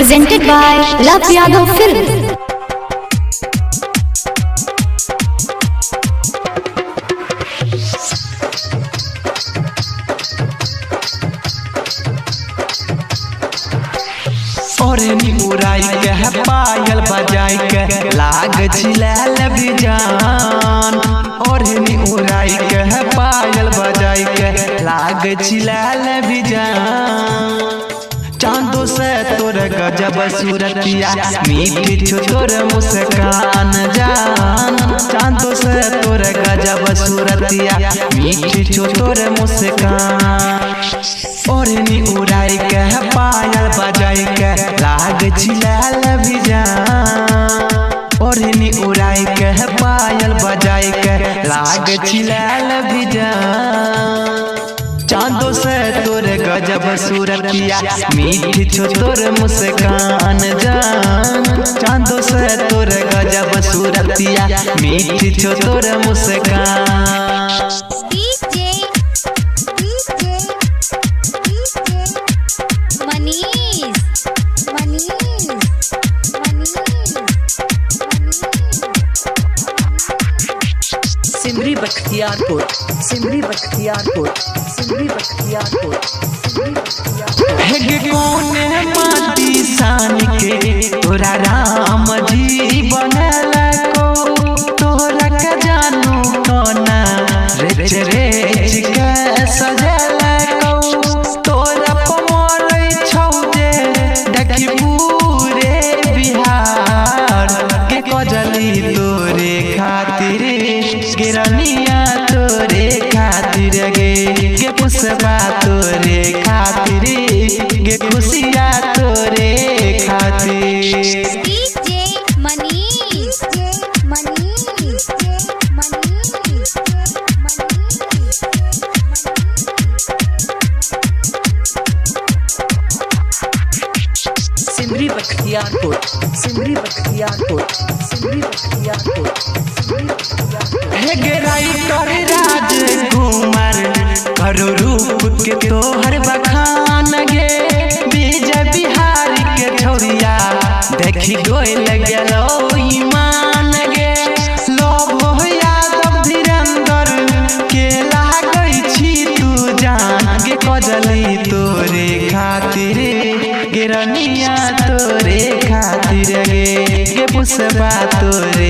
presented by Love Yadav Film. ओढ़नी उड़ाई के पायल बजाई के लाग झिलाल बिजान। ओढ़नी उड़ाई के पायल बजाई के लाग झिलाल बिजान। चांदो से तोर गजब सूरतिया मीठी छो तोर मुस्कान जान। चांदो से तोर गजब सूरतिया मीठी छो तोर मुस्कान। ओढ़नी उड़ाई के पायल बजाई के लाग झिलाल बिजान। ओढ़नी उड़ाई के पायल बजाई के लाग झिलाल बिजान। चांदो से तोर गजब सूरतिया मीठी छो तोर मुस्कान जान। चांदो से तोर गजब सूरतिया मीठी छो तोर मुस्कान। सिमरी बख्तियारपुर, सिमरी बख्तियारपुर, सिमरी बख्तियारपुर, सिमरी बख्तियारपुर। हेगे कोने माटी सान के तोरा राम जी बनला को। तोरा के जानू कोना रेच रेच के सजला को। तोरा पमरै छौ जे देखी पूरे बिहार के कजली तोरे खातिर गिरनिया तोरे खातिर गे पुष्पा तोरे खातिर गे खुशिया तोरे खातिर। सिमरी बख्तियारपुर, सिमरी बख्तियारपुर, सिमरी बख्तियारपुर, सिमरी बख्तियारपुर। हेगे राइटर राजकुमार करो रूप के तोहर बखान गे। विजय बिहारी के छौरिया देखी गोइल गेलो ईमान गे। लोभ यादव धीरेन्द्र के लागै छी तू जान गे। कजली तोरे खातिर गिरनिया तोरे खातिर गे पुष्पा तोरे